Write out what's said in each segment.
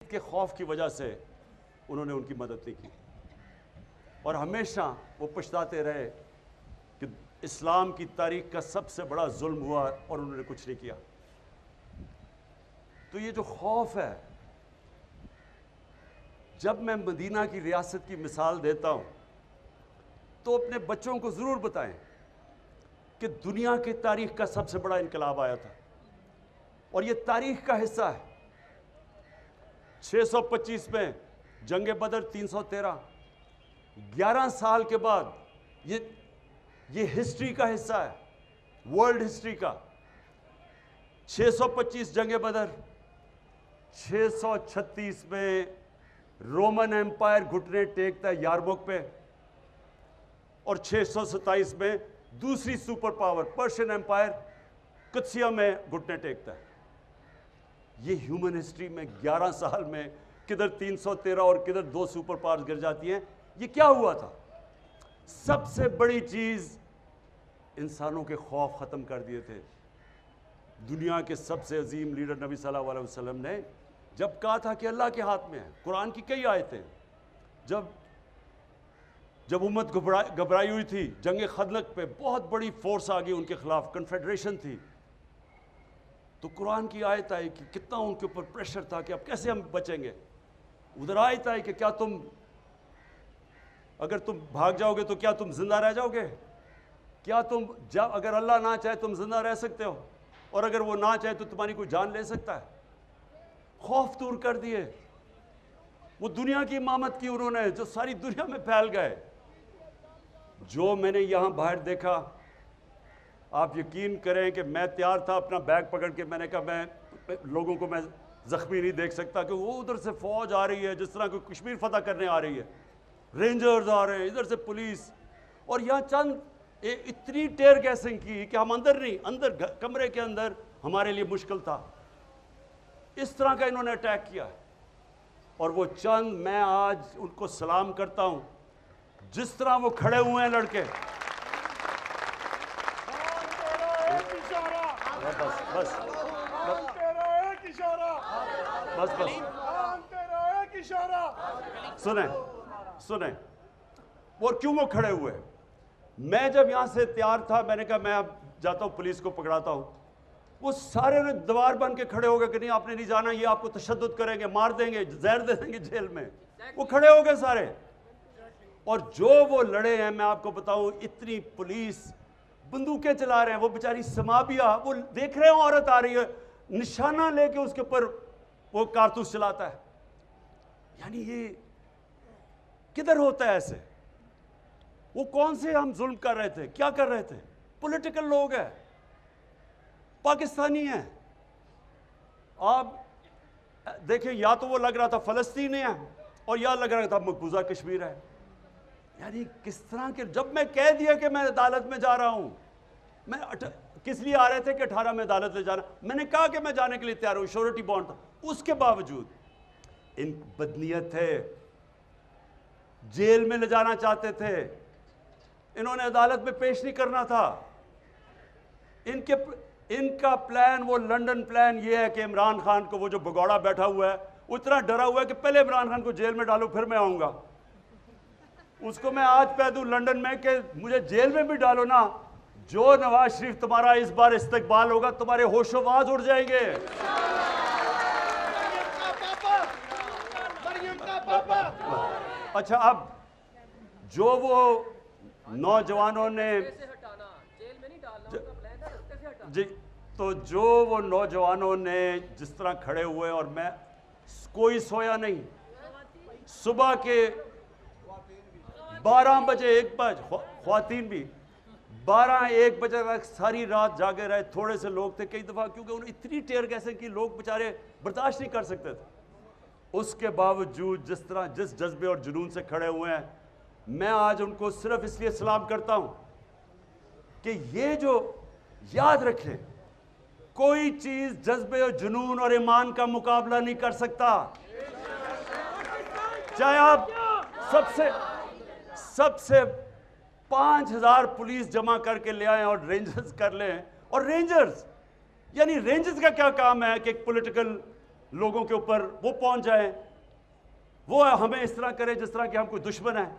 کے خوف کی وجہ سے انہوں نے ان کی مدد نہیں کی، اور ہمیشہ وہ پچھتاتے رہے کہ اسلام کی تاریخ کا سب سے بڑا ظلم ہوا اور انہوں نے کچھ نہیں کیا۔ تو یہ جو خوف ہے، جب میں مدینہ کی ریاست کی مثال دیتا ہوں تو اپنے بچوں کو ضرور بتائیں کہ دنیا کی تاریخ کا سب سے بڑا انقلاب آیا تھا اور یہ تاریخ کا حصہ ہے۔ 625 میں جنگ بدر، 313، 11 سال کے بعد یہ ہسٹری کا حصہ ہے، ورلڈ ہسٹری کا۔ 625 جنگ بدر، 636 میں رومن ایمپائر گھٹنے ٹیکتا ہے یارموک پہ، اور 627 میں دوسری سپر پاور پرشین ایمپائر قدسیہ میں گھٹنے ٹیکتا ہے۔ یہ ہیومن ہسٹری میں 11 سال میں کدھر 313 اور کدھر 2 سپر پاورز گر جاتی ہیں۔ یہ کیا ہوا تھا؟ سب سے بڑی چیز، انسانوں کے خوف ختم کر دیے تھے۔ دنیا کے سب سے عظیم لیڈر نبی صلی اللہ علیہ وسلم نے جب کہا تھا کہ اللہ کے ہاتھ میں ہے، قرآن کی کئی آیتیں، جب امت گھبرائی ہوئی تھی جنگ خندق پہ، بہت بڑی فورس آ گئی ان کے خلاف، کنفیڈریشن تھی، تو قرآن کی آیت آئی کہ کتنا ان کے اوپر پریشر تھا کہ اب کیسے ہم بچیں گے۔ ادھر آیت آئی کہ کیا اگر تم بھاگ جاؤ گے تو کیا تم زندہ رہ جاؤ گے؟ کیا اگر اللہ نہ چاہے تم زندہ رہ سکتے ہو، اور اگر وہ نہ چاہے تو تمہاری کوئی جان لے سکتا ہے؟ خوف دور کر دیے۔ وہ دنیا کی امامت کی انہوں نے، جو ساری دنیا میں پھیل گئے۔ جو میں نے یہاں باہر دیکھا، آپ یقین کریں کہ میں تیار تھا اپنا بیگ پکڑ کے، میں نے کہا میں لوگوں کو میں زخمی نہیں دیکھ سکتا، کہ وہ ادھر سے فوج آ رہی ہے جس طرح کوئی کشمیر فتح کرنے آ رہی ہے، رینجرز آ رہے ہیں، ادھر سے پولیس، اور یہاں چند اتنی ٹیئر گیسنگ کی کہ ہم اندر کمرے کے اندر ہمارے لیے مشکل تھا۔ اس طرح کا انہوں نے اٹیک کیا، اور وہ چند، میں آج ان کو سلام کرتا ہوں جس طرح وہ کھڑے ہوئے ہیں لڑکے۔ سنیں اور کیوں وہ کھڑے ہوئے؟ میں جب یہاں سے تیار تھا، میں نے کہا میں اب جاتا ہوں پولیس کو پکڑاتا ہوں، وہ سارے نے دیوار بن کے کھڑے ہو گئے کہ نہیں آپ نے نہیں جانا، یہ آپ کو تشدد کریں گے، مار دیں گے، زہر دے دیں گے جیل میں۔ وہ کھڑے ہو گئے سارے، اور جو وہ لڑے ہیں، میں آپ کو بتاؤں، اتنی پولیس بندوقیں چلا رہے ہیں، وہ بیچاری سمابیہ، وہ دیکھ رہے ہیں عورت آ رہی ہے، نشانہ لے کے اس کے اوپر وہ کارتوس چلاتا ہے۔ یعنی یہ کدھر ہوتا ہے ایسے؟ وہ کون سے ہم ظلم کر رہے تھے؟ کیا کر رہے تھے؟ پولیٹیکل لوگ ہیں، پاکستانی ہیں۔ آپ دیکھیں، یا تو وہ لگ رہا تھا فلسطین ہے، اور یا لگ رہا تھا مقبوضہ کشمیر ہے۔ یعنی کس طرح کے، جب میں کہہ دیا کہ میں عدالت میں جا رہا ہوں، میں کس لیے آ رہے تھے کہ 18 میں عدالت لے جانا، میں نے کہا کہ میں جانے کے لیے تیار ہوں، شورٹی بانڈ تھا، اس کے باوجود ان بدنیت ہے، جیل میں لے جانا چاہتے تھے، انہوں نے عدالت میں پیش نہیں کرنا تھا۔ ان کا پلان، وہ لنڈن پلان یہ ہے کہ عمران خان کو، وہ جو بگوڑا بیٹھا ہوا ہے، اتنا ڈرا ہوا ہے کہ پہلے عمران خان کو جیل میں ڈالو پھر میں آؤں گا۔ اس کو میں آج کہہ دوں لنڈن میں کہ مجھے جیل میں بھی ڈالو نا، جو نواز شریف تمہارا اس بار استقبال ہوگا، تمہارے ہوش و واز اڑ جائیں گے۔ اچھا، اب جو وہ نوجوانوں نے، جی، تو جو وہ نوجوانوں نے جس طرح کھڑے ہوئے، اور میں کوئی سویا نہیں، صبح کے 12 بجے 1 بجے، خواتین بھی 12-1 بجے تک ساری رات جاگے رہے، تھوڑے سے لوگ تھے کئی دفعہ، کیونکہ انہوں اتنی ٹیئر گیسنگ کی، لوگ بیچارے برداشت نہیں کر سکتے تھے۔ اس کے باوجود جس جذبے اور جنون سے کھڑے ہوئے ہیں، میں آج ان کو صرف اس لیے سلام کرتا ہوں کہ یہ جو یاد رکھیں، کوئی چیز جذبے اور جنون اور ایمان کا مقابلہ نہیں کر سکتا۔ چاہے آپ سب سے 5000 پولیس جمع کر کے لے آئیں اور رینجرز کر لیں، اور رینجرز کا کیا کام ہے کہ ایک پولیٹیکل لوگوں کے اوپر وہ پہنچ جائیں، وہ ہمیں اس طرح کرے جس طرح کہ ہم کوئی دشمن ہیں۔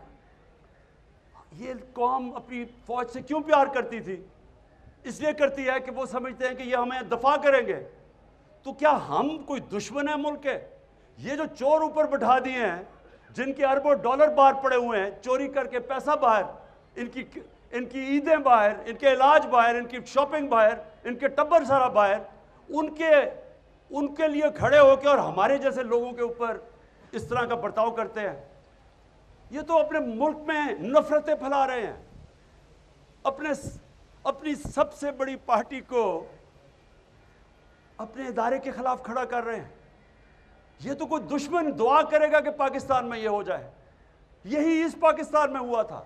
یہ قوم اپنی فوج سے کیوں پیار کرتی تھی؟ اس لیے کرتی ہے کہ وہ سمجھتے ہیں کہ یہ ہمیں دفاع کریں گے۔ تو کیا ہم کوئی دشمن ہیں ملک کے؟ یہ جو چور اوپر بٹھا دیے ہیں، جن کے اربوں ڈالر باہر پڑے ہوئے ہیں، چوری کر کے پیسہ باہر، ان کی عیدیں باہر، ان کے علاج باہر، ان کی شاپنگ باہر، ان کے ٹبر سارا باہر، ان کے لیے کھڑے ہو کے اور ہمارے جیسے لوگوں کے اوپر اس طرح کا برتاؤ کرتے ہیں۔ یہ تو اپنے ملک میں نفرتیں پھیلا رہے ہیں، اپنی سب سے بڑی پارٹی کو اپنے ادارے کے خلاف کھڑا کر رہے ہیں۔ یہ تو کوئی دشمن دعا کرے گا کہ پاکستان میں یہ ہو جائے؟ یہی اس پاکستان میں ہوا تھا۔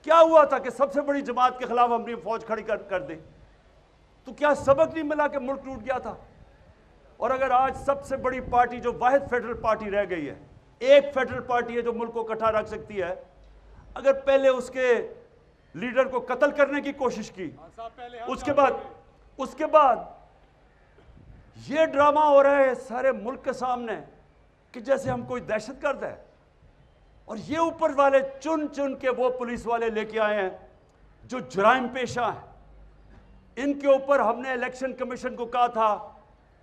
کیا ہوا تھا کہ سب سے بڑی جماعت کے خلاف ہم نے فوج کھڑی کر دی؟ تو کیا سبق نہیں ملا کہ ملک ٹوٹ گیا تھا؟ اور اگر آج سب سے بڑی پارٹی جو واحد فیڈرل پارٹی رہ گئی ہے، ایک فیڈرل پارٹی ہے جو ملک کو اکٹھا رکھ سکتی ہے، اگر پہلے اس کے لیڈر کو قتل کرنے کی کوشش کی، اس کے بعد یہ ڈرامہ ہو رہا ہے سارے ملک کے سامنے کہ جیسے ہم کوئی دہشت گرد ہے، اور یہ اوپر والے چن چن کے وہ پولیس والے لے کے آئے ہیں جو جرائم پیشہ ہیں۔ ان کے اوپر ہم نے الیکشن کمیشن کو کہا تھا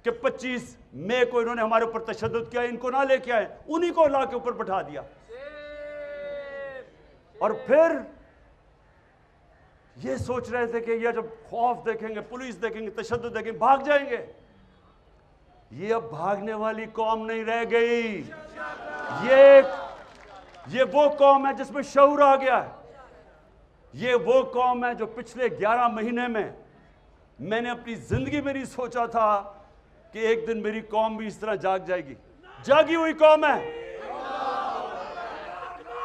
کہ 25 مئی کو انہوں نے ہمارے اوپر تشدد کیا، ان کو نہ لے کے آئے، انہی کو لا کے اوپر بٹھا دیا۔ اور پھر یہ سوچ رہے تھے کہ یہ جب خوف دیکھیں گے، پولیس دیکھیں گے، تشدد دیکھیں گے، بھاگ جائیں گے۔ یہ اب بھاگنے والی قوم نہیں رہ گئی، یہ وہ قوم ہے جس میں شعور آ گیا ہے۔ یہ وہ قوم ہے جو پچھلے 11 مہینے میں نے اپنی زندگی میں نہیں سوچا تھا کہ ایک دن میری قوم بھی اس طرح جاگ جائے گی۔ جاگی ہوئی قوم ہے۔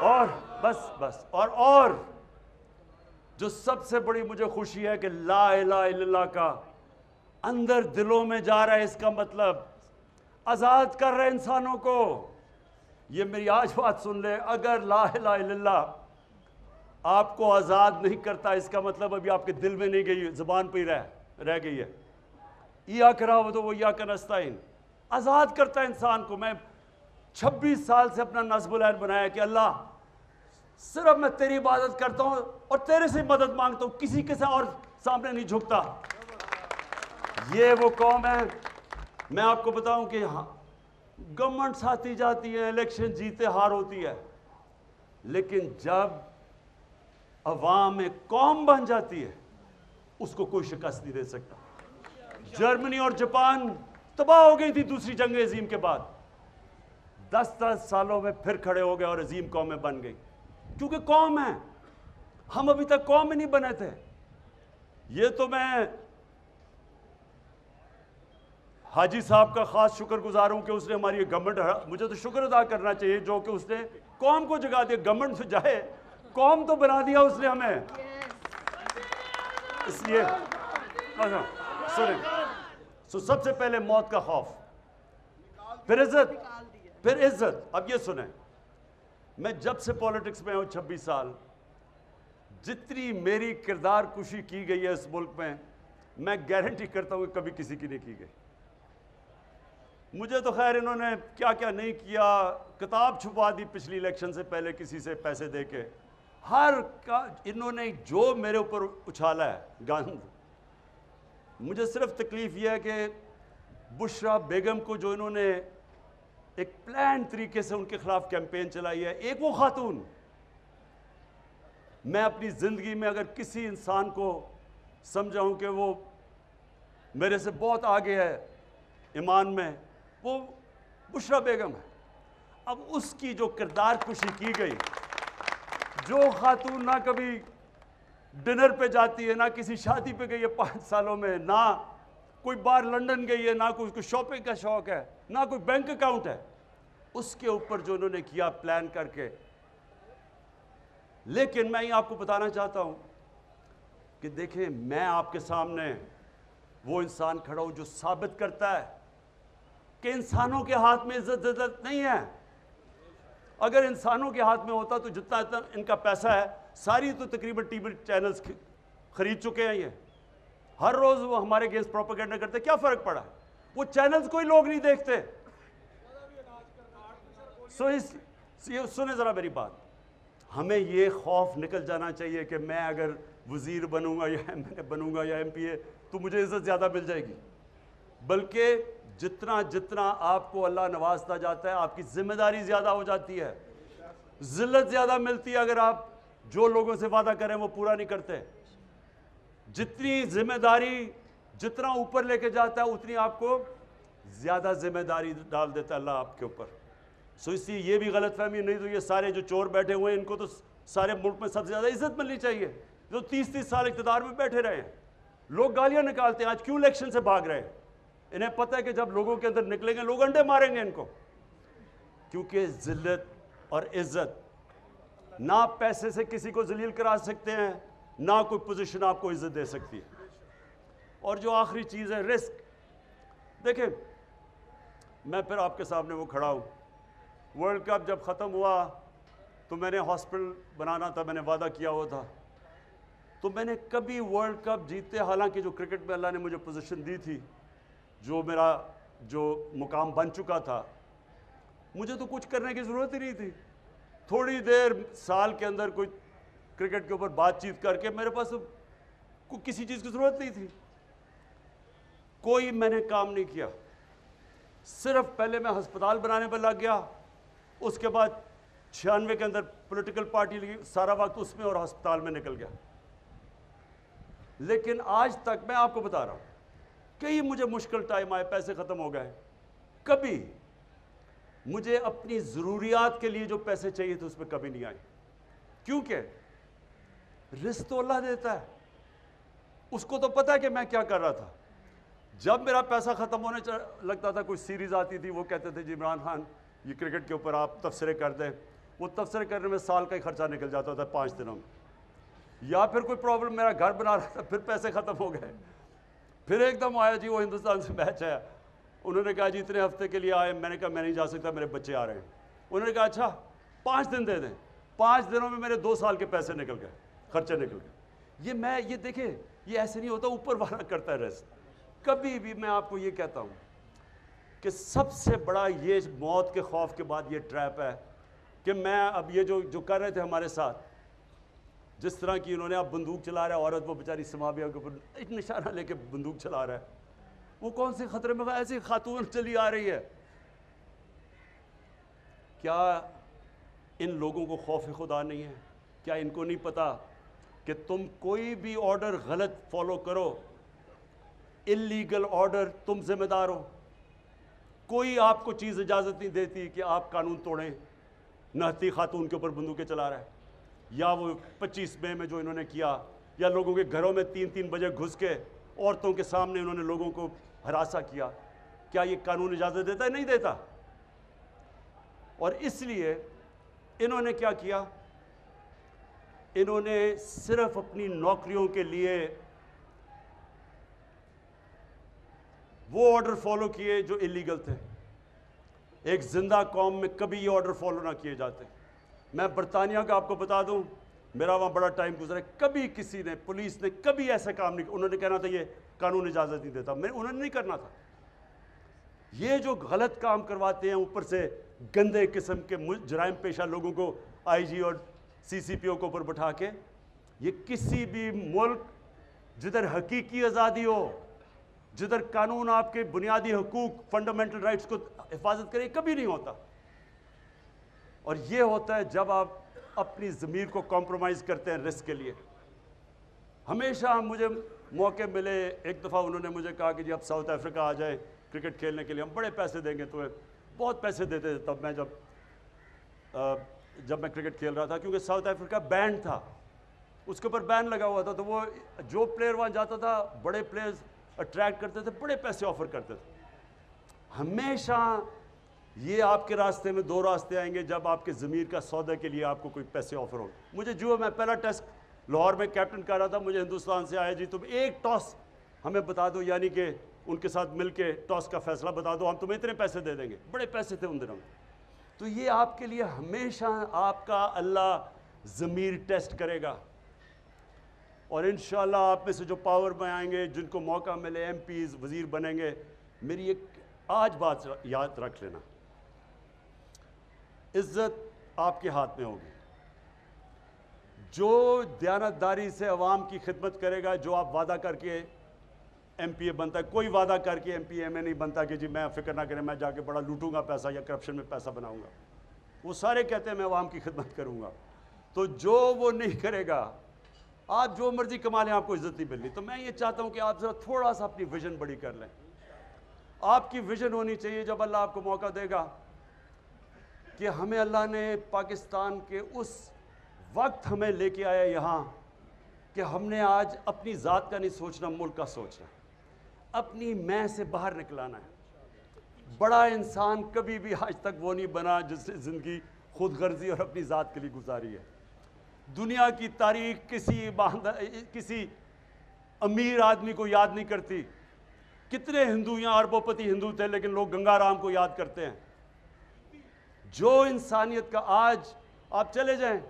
اور بس اور جو سب سے بڑی مجھے خوشی ہے کہ لا الہ الا اللہ کا اندر دلوں میں جا رہا ہے، اس کا مطلب آزاد کر رہے انسانوں کو۔ یہ میری آج بات سن لے، اگر لا الہ الا اللہ آپ کو آزاد نہیں کرتا، اس کا مطلب ابھی آپ کے دل میں نہیں گئی، زبان پہ ہی رہ گئی ہے۔ ایاک نعبد و ایاک نستعین آزاد کرتا ہے انسان کو۔ میں 26 سال سے اپنا نصب العین بنایا کہ اللہ صرف میں تیری عبادت کرتا ہوں اور تیرے سے مدد مانگتا ہوں، کسی کے اور سامنے نہیں جھکتا۔ یہ وہ قوم ہے۔ میں آپ کو بتاؤں کہ گورنمنٹس آتی جاتی ہے، الیکشن جیتے ہار ہوتی ہے، لیکن جب عوام ایک قوم بن جاتی ہے اس کو کوئی شکست نہیں دے سکتا۔ جرمنی اور جاپان تباہ ہو گئی تھی دوسری جنگ عظیم کے بعد، 10 سالوں میں پھر کھڑے ہو گئے اور عظیم قومیں بن گئی، کیونکہ قوم ہے۔ ہم ابھی تک قوم میں نہیں بنے تھے۔ یہ تو میں حاجی صاحب کا خاص شکر گزار ہوں کہ اس نے ہماری گورنمنٹ، مجھے تو شکر ادا کرنا چاہیے جو کہ اس نے قوم کو جگا دیا۔ گورنمنٹ سے جائے، قوم تو بنا دیا اس نے ہمیں۔ اس لیے سنیں، سب سے پہلے موت کا خوف، پھر عزت۔ اب یہ سنیں، میں جب سے پولیٹکس میں ہوں 26 سال، جتنی میری کردار کشی کی گئی ہے اس ملک میں گارنٹی کرتا ہوں کہ کبھی کسی کی نہیں کی گئی۔ مجھے تو خیر انہوں نے کیا کیا نہیں کیا، کتاب چھپا دی پچھلی الیکشن سے پہلے کسی سے پیسے دے کے، انہوں نے جو میرے اوپر اچھالا ہے گند۔ مجھے صرف تکلیف یہ ہے کہ بشرا بیگم کو جو انہوں نے ایک پلان طریقے سے ان کے خلاف کیمپین چلائی ہے، ایک وہ خاتون، میں اپنی زندگی میں اگر کسی انسان کو سمجھاؤں کہ وہ میرے سے بہت آگے ہے ایمان میں، وہ بشرا بیگم ہے۔ اب اس کی جو کردار کشی کی گئی، جو خاتون نہ کبھی ڈنر پہ جاتی ہے، نہ کسی شادی پہ گئی ہے 5 سالوں میں، نہ کوئی بار لنڈن گئی ہے، نہ کوئی شاپنگ کا شوق ہے، نہ کوئی بینک اکاؤنٹ ہے، اس کے اوپر جو انہوں نے کیا پلان کر کے۔ لیکن میں یہ آپ کو بتانا چاہتا ہوں کہ دیکھیں، میں آپ کے سامنے وہ انسان کھڑا ہوں جو ثابت کرتا ہے کہ انسانوں کے ہاتھ میں عزت نہیں ہے۔ اگر انسانوں کے ہاتھ میں ہوتا تو جتنا ان کا پیسہ ہے، ساری تو تقریباً ٹی وی چینلز خرید چکے ہیں۔ یہ ہر روز وہ ہمارے اگینسٹ پروپیگنڈا کرتے، کیا فرق پڑا ہے؟ وہ چینلز کوئی لوگ نہیں دیکھتے. سنیں ذرا میری بات, ہمیں یہ خوف نکل جانا چاہیے کہ میں اگر وزیر بنوں گا یا بنوں گا یا MP تو مجھے عزت زیادہ مل جائے گی. بلکہ جتنا آپ کو اللہ نوازتا جاتا ہے آپ کی ذمہ داری زیادہ ہو جاتی ہے, ذلت زیادہ ملتی ہے اگر آپ جو لوگوں سے وعدہ کریں وہ پورا نہیں کرتے. جتنی ذمہ داری جتنا اوپر لے کے جاتا ہے اتنی آپ کو زیادہ ذمہ داری ڈال دیتا ہے اللہ آپ کے اوپر. اس لیے یہ بھی غلط فہمی نہیں تو یہ سارے جو چور بیٹھے ہوئے ہیں ان کو تو سارے ملک میں سب سے زیادہ عزت ملنی چاہیے, جو 30 سال اقتدار میں بیٹھے رہے ہیں. لوگ گالیاں نکالتے ہیں, آج کیوں الیکشن سے بھاگ رہے ہیں؟ انہیں پتہ ہے کہ جب لوگوں کے اندر نکلیں گے لوگ انڈے ماریں گے ان کو, کیونکہ ذلت اور عزت نہ پیسے سے کسی کو ذلیل کرا سکتے ہیں, نہ کوئی پوزیشن آپ کو عزت دے سکتی ہے. اور جو آخری چیز ہے رسک. دیکھیں میں پھر آپ کے سامنے وہ کھڑا ہوں, ورلڈ کپ جب ختم ہوا تو میں نے ہاسپٹل بنانا تھا, میں نے وعدہ کیا ہوا تھا, تو میں نے کبھی ورلڈ کپ جیتے, حالانکہ جو کرکٹ میں اللہ نے مجھے پوزیشن دی تھی, جو میرا جو مقام بن چکا تھا, مجھے تو کچھ کرنے کی ضرورت ہی نہیں تھی. تھوڑی دیر سال کے اندر کوئی کرکٹ کے اوپر بات چیت کر کے میرے پاس کسی چیز کی ضرورت نہیں تھی. کوئی میں نے کام نہیں کیا, صرف پہلے میں ہسپتال بنانے پر لگ گیا, اس کے بعد 96 کے اندر پولیٹیکل پارٹی لگی, سارا وقت اس میں اور ہسپتال میں نکل گیا. لیکن آج تک میں آپ کو بتا رہا ہوں کئی مجھے مشکل ٹائم آئے, پیسے ختم ہو گئے, کبھی مجھے اپنی ضروریات کے لیے جو پیسے چاہیے تھے اس میں کبھی نہیں آئے, کیونکہ رزق تو اللہ دیتا ہے, اس کو تو پتہ ہے کہ میں کیا کر رہا تھا. جب میرا پیسہ ختم ہونے لگتا تھا, کوئی سیریز آتی تھی, وہ کہتے تھے جی عمران خان یہ کرکٹ کے اوپر آپ تبصرے کر دیں, وہ تبصرے کرنے میں سال کا ہی خرچہ نکل جاتا تھا 5 دنوں میں. یا پھر کوئی پرابلم, میرا گھر بنا رہا تھا, پھر پیسے ختم ہو گئے. پھر ایک دم آیا جی وہ ہندوستان سے میچ آیا, انہوں نے کہا جی اتنے ہفتے کے لیے آئے, میں نے کہا میں نہیں جا سکتا, میرے بچے آ رہے ہیں. انہوں نے کہا اچھا 5 دن دے دیں. 5 دنوں میں میرے 2 سال کے پیسے نکل گئے, خرچے نکل گئے. یہ دیکھیں یہ ایسے نہیں ہوتا, اوپر والا کرتا ہے رزق. کبھی بھی میں آپ کو یہ کہتا ہوں کہ سب سے بڑا یہ موت کے خوف کے بعد یہ ٹریپ ہے کہ میں اب یہ جو کر رہے تھے ہمارے ساتھ, جس طرح کی انہوں نے اب بندوق چلا رہا ہے, عورت وہ بیچاری سمابیہ کے اوپر ایک نشانہ لے کے بندوق چلا رہا ہے, وہ کون سے خطرے میں, ایسی خاتون چلی آ رہی ہے. کیا ان لوگوں کو خوف خدا نہیں ہے؟ کیا ان کو نہیں پتا کہ تم کوئی بھی آرڈر غلط فالو کرو, اللیگل آرڈر, تم ذمہ دار ہو. کوئی آپ کو چیز اجازت نہیں دیتی کہ آپ قانون توڑیں. نہتی خاتون کے اوپر بندوقیں چلا رہا ہے, یا وہ 25 مئی میں جو انہوں نے کیا, یا لوگوں کے گھروں میں 3 بجے گھس کے عورتوں کے سامنے انہوں نے لوگوں کو ہراساں کیا. کیا یہ قانون اجازت دیتا ہے؟ نہیں دیتا. اور اس لیے انہوں نے کیا کیا, انہوں نے صرف اپنی نوکریوں کے لیے وہ آرڈر فالو کیے جو اللیگل تھے. ایک زندہ قوم میں کبھی یہ آرڈر فالو نہ کیے جاتے. میں برطانیہ کا آپ کو بتا دوں, میرا وہاں بڑا ٹائم گزرا ہے, کبھی کسی نے, پولیس نے کبھی ایسا کام نہیں, انہوں نے کہنا تھا یہ قانون اجازت نہیں دیتا, انہوں نے نہیں کرنا تھا. یہ جو غلط کام کرواتے ہیں, اوپر سے گندے قسم کے جرائم پیشہ لوگوں کو IG اور CCPO کو اوپر بٹھا کے, یہ کسی بھی ملک جدھر حقیقی آزادی ہو, جدھر قانون آپ کے بنیادی حقوق فنڈامنٹل رائٹس کو حفاظت کرے, کبھی نہیں ہوتا. اور یہ ہوتا ہے جب آپ اپنی ضمیر کو کمپرومائز کرتے ہیں رسک کے لیے. ہمیشہ مجھے موقع ملے, ایک دفعہ انہوں نے مجھے کہا کہ جی اب ساؤتھ افریقہ آ جائے کرکٹ کھیلنے کے لیے, ہم بڑے پیسے دیں گے تمہیں. بہت پیسے دیتے تھے تب میں جب میں کرکٹ کھیل رہا تھا, کیونکہ ساؤتھ افریقہ بینڈ تھا, اس کے اوپر بین لگا ہوا تھا, تو وہ جو پلیئر وہاں جاتا تھا بڑے پلیئرز اٹریکٹ کرتے تھے, بڑے پیسے آفر کرتے تھے. ہمیشہ یہ آپ کے راستے میں 2 راستے آئیں گے جب آپ کے ضمیر کا سودے کے لیے آپ کو کوئی پیسے آفر ہو. مجھے میں پہلا ٹیسٹ لاہور میں کیپٹن کر رہا تھا, مجھے ہندوستان سے آیا جی تم ایک ٹاس ہمیں بتا دو, یعنی کہ ان کے ساتھ مل کے ٹاس کا فیصلہ بتا دو, ہم تمہیں اتنے پیسے دے دیں گے. بڑے پیسے تھے ان دنوں میں. تو یہ آپ کے لیے ہمیشہ آپ کا اللہ ضمیر ٹیسٹ کرے گا. اور انشاءاللہ آپ میں سے جو پاور میں آئیں گے, جن کو موقع ملے, MPs وزیر بنیں گے, میری ایک آج بات یاد رکھ لینا، عزت آپ کے ہاتھ میں ہوگی. جو دیانتداری سے عوام کی خدمت کرے گا، جو آپ وعدہ کر کے ایم پی اے بنتا ہے، کوئی وعدہ کر کے ایم پی اے میں نہیں بنتا کہ جی میں فکر نہ کریں میں جا کے بڑا لوٹوں گا پیسہ یا کرپشن میں پیسہ بناؤں گا. وہ سارے کہتے ہیں میں عوام کی خدمت کروں گا. تو جو وہ نہیں کرے گا، آپ جو مرضی کما لیں آپ کو عزت نہیں ملنی. تو میں یہ چاہتا ہوں کہ آپ ذرا تھوڑا سا اپنی ویژن بڑی کر لیں. آپ کی ویژن ہونی چاہیے جب اللہ آپ کو موقع دے گا کہ ہمیں اللہ نے پاکستان کے اس وقت ہمیں لے کے آیا یہاں کہ ہم نے آج اپنی ذات کا نہیں سوچنا، ملک کا سوچنا، اپنی میں سے باہر نکلانا ہے. بڑا انسان کبھی بھی آج تک وہ نہیں بنا جس نے زندگی خود غرضی اور اپنی ذات کے لیے گزاری ہے. دنیا کی تاریخ کسی امیر آدمی کو یاد نہیں کرتی. کتنے ہندو یہاں اربوں پتی ہندو تھے لیکن لوگ گنگا رام کو یاد کرتے ہیں. جو انسانیت کا آج آپ چلے جائیں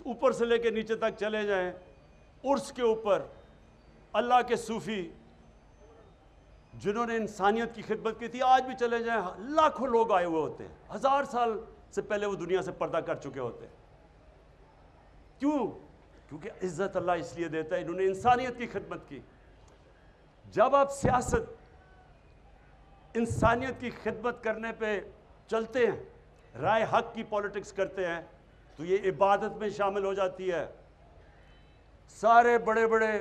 اوپر سے لے کے نیچے تک چلے جائیں، عرس کے اوپر اللہ کے صوفی جنہوں نے انسانیت کی خدمت کی تھی آج بھی چلے جائیں لاکھوں لوگ آئے ہوئے ہوتے ہیں. 1000 سال سے پہلے وہ دنیا سے پردہ کر چکے ہوتے ہیں. کیوں؟ کیونکہ عزت اللہ اس لیے دیتا ہے انہوں نے انسانیت کی خدمت کی. جب آپ سیاست انسانیت کی خدمت کرنے پہ چلتے ہیں، رائے حق کی پولیٹکس کرتے ہیں، تو یہ عبادت میں شامل ہو جاتی ہے. سارے بڑے بڑے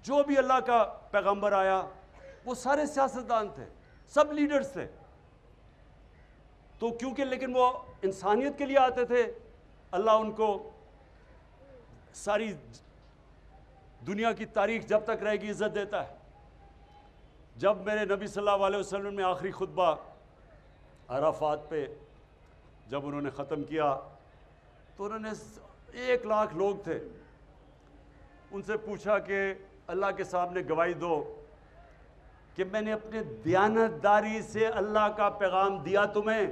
جو بھی اللہ کا پیغمبر آیا وہ سارے سیاستدان تھے، سب لیڈرز تھے. تو کیونکہ لیکن وہ انسانیت کے لیے آتے تھے، اللہ ان کو ساری دنیا کی تاریخ جب تک رہے گی عزت دیتا ہے. جب میرے نبی صلی اللہ علیہ وسلم نے آخری خطبہ عرفات پہ جب انہوں نے ختم کیا تو انہوں نے 1 لاکھ لوگ تھے، ان سے پوچھا کہ اللہ کے سامنے گواہی دو کہ میں نے اپنے دیانتداری سے اللہ کا پیغام دیا تمہیں.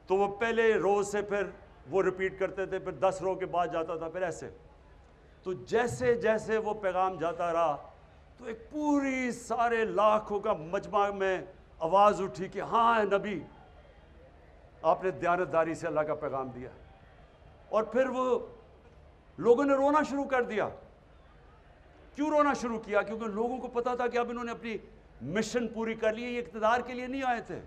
تو وہ پہلے روز سے پھر وہ ریپیٹ کرتے تھے، پھر 10 رو کے بعد جاتا تھا، پھر ایسے. تو جیسے جیسے وہ پیغام جاتا رہا تو ایک پوری سارے لاکھوں کا مجمع میں آواز اٹھی کہ ہاں نبی آپ نے دیانتداری سے اللہ کا پیغام دیا. اور پھر وہ لوگوں نے رونا شروع کر دیا. کیوں رونا شروع کیا؟ کیونکہ لوگوں کو پتا تھا کہ اب انہوں نے اپنی مشن پوری کر لی ہے. یہ اقتدار کے لیے نہیں آئے تھے،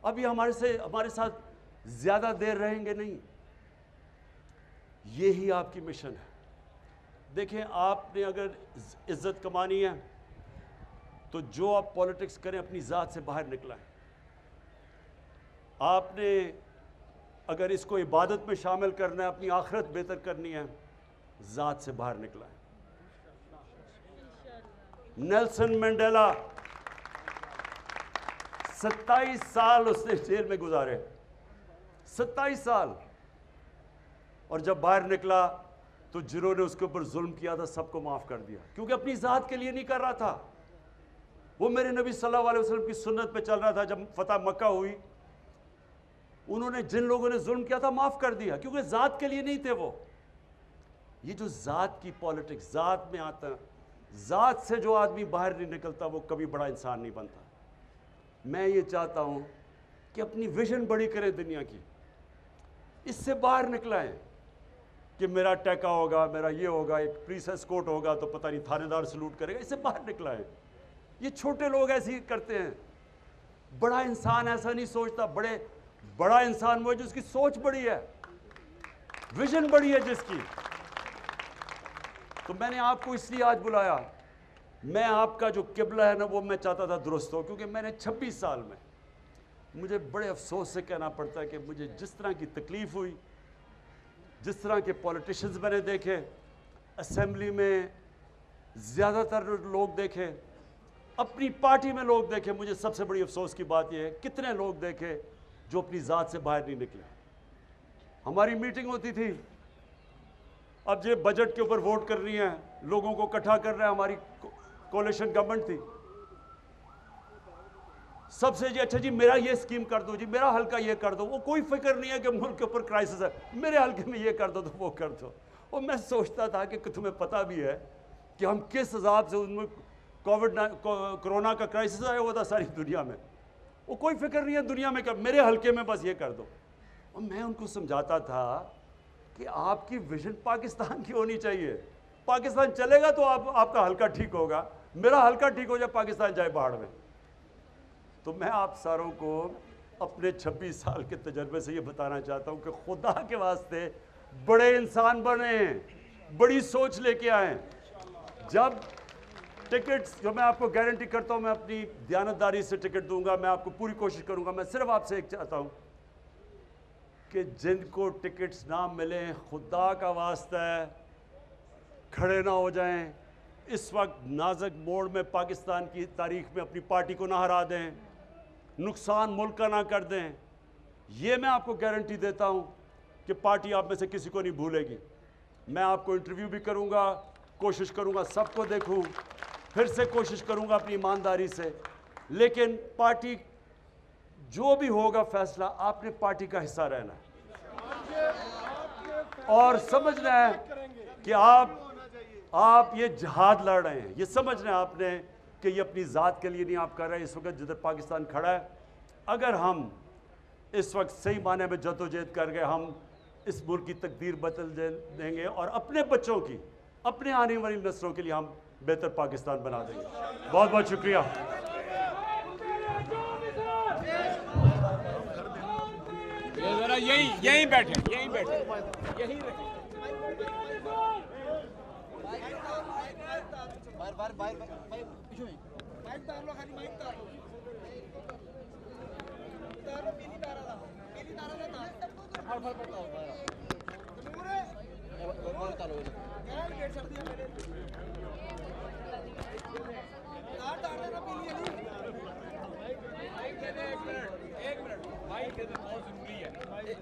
اب یہ ہمارے ساتھ زیادہ دیر رہیں گے نہیں. یہی آپ کی مشن ہے. دیکھیں آپ نے اگر عزت کمانی ہے تو جو آپ پولیٹکس کریں اپنی ذات سے باہر نکلائیں. آپ نے اگر اس کو عبادت میں شامل کرنا ہے، اپنی آخرت بہتر کرنی ہے، ذات سے باہر نکلائیں. نیلسن منڈیلا 27 سال اس نے جیل میں گزارے، 27 سال. اور جب باہر نکلا تو جنہوں نے اس کے اوپر ظلم کیا تھا سب کو معاف کر دیا، کیونکہ اپنی ذات کے لیے نہیں کر رہا تھا. وہ میرے نبی صلی اللہ علیہ وسلم کی سنت پہ چل رہا تھا. جب فتح مکہ ہوئی انہوں نے جن لوگوں نے ظلم کیا تھا معاف کر دیا، کیونکہ ذات کے لیے نہیں تھے وہ. یہ جو ذات کی پولیٹکس، ذات میں آتا ہے، ذات سے جو آدمی باہر نہیں نکلتا وہ کبھی بڑا انسان نہیں بنتا. میں یہ چاہتا ہوں کہ اپنی ویژن بڑی کریں دنیا کی، اس سے باہر نکلائیں کہ میرا ٹیکا ہوگا، میرا یہ ہوگا، ایک پریس اسکورٹ ہوگا تو پتہ نہیں تھانے دار سلوٹ کرے گا. اس سے باہر نکلائیں. یہ چھوٹے لوگ ایسے ہی کرتے ہیں. بڑا انسان ایسا نہیں سوچتا. بڑا انسان وہ ہے جس کی سوچ بڑی ہے، ویژن بڑی ہے جس کی. تو میں نے آپ کو اس لیے آج بلایا. میں آپ کا جو قبلہ ہے نا وہ میں چاہتا تھا درست ہو، کیونکہ میں نے 26 سال میں مجھے بڑے افسوس سے کہنا پڑتا ہے کہ مجھے جس طرح کی تکلیف ہوئی، جس طرح کے پولیٹیشنز میں نے دیکھے، اسمبلی میں زیادہ تر لوگ دیکھے، اپنی پارٹی میں لوگ دیکھے، مجھے سب سے بڑی افسوس کی بات یہ ہے کتنے لوگ دیکھے جو اپنی ذات سے باہر نہیں نکلے. ہماری میٹنگ ہوتی تھی، اب یہ بجٹ کے اوپر ووٹ کر رہی ہیں، لوگوں کو اکٹھا کر رہے ہیں. ہماری کولیشن گورنمنٹ تھی، سب سے جی اچھا جی میرا یہ اسکیم کر دو، جی میرا حلقہ یہ کر دو. وہ کوئی فکر نہیں ہے کہ ملک کے اوپر کرائسس ہے، میرے حلقے میں یہ کر دو تو وہ کر دو. اور میں سوچتا تھا کہ تمہیں پتہ بھی ہے کہ ہم کس عذاب سے ان میں کرونا کا کرائسس آیا ہوا تھا ساری دنیا میں، وہ کوئی فکر نہیں ہے دنیا میں کہ میرے حلقے میں بس یہ کر دو. اور میں ان کو سمجھاتا تھا کہ آپ کی ویژن پاکستان کی ہونی چاہیے. پاکستان چلے گا تو آپ کا حلقہ ٹھیک ہوگا، میرا حلقہ ٹھیک ہو جائے پاکستان جائے باڑ میں. تو میں آپ ساروں کو اپنے 26 سال کے تجربے سے یہ بتانا چاہتا ہوں کہ خدا کے واسطے بڑے انسان بنیں، بڑی سوچ لے کے آئیں. جب ٹکٹس جو میں آپ کو گارنٹی کرتا ہوں میں اپنی دیانتداری سے ٹکٹ دوں گا، میں آپ کو پوری کوشش کروں گا. میں صرف آپ سے ایک چاہتا ہوں کہ جن کو ٹکٹس نہ ملیں خدا کا واسطہ ہے کھڑے نہ ہو جائیں. اس وقت نازک موڑ میں پاکستان کی تاریخ میں اپنی پارٹی کو نہ ہرا دیں، نقصان ملک کا نہ کر دیں. یہ میں آپ کو گارنٹی دیتا ہوں کہ پارٹی آپ میں سے کسی کو نہیں بھولے گی. میں آپ کو انٹرویو بھی کروں گا، کوشش کروں گا سب کو دیکھوں، پھر سے کوشش کروں گا اپنی ایمانداری سے. لیکن پارٹی جو بھی ہوگا فیصلہ، آپ نے پارٹی کا حصہ رہنا ہے اور سمجھنا ہے کہ آپ یہ جہاد لڑ رہے ہیں. یہ سمجھنا ہے آپ نے کہ یہ اپنی ذات کے لیے نہیں آپ کر رہے ہیں. اس وقت جدھر پاکستان کھڑا ہے، اگر ہم اس وقت صحیح معنی میں جدوجہد کر گئے، ہم اس ملک کی تقدیر بدل دیں گے اور اپنے بچوں کی، اپنے آنے والی نسلوں کے لیے ہم بہتر پاکستان بنا دیں گے. بہت بہت شکریہ. ذرا یہیں بیٹھے یہیں رہیں.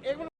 ایک منٹ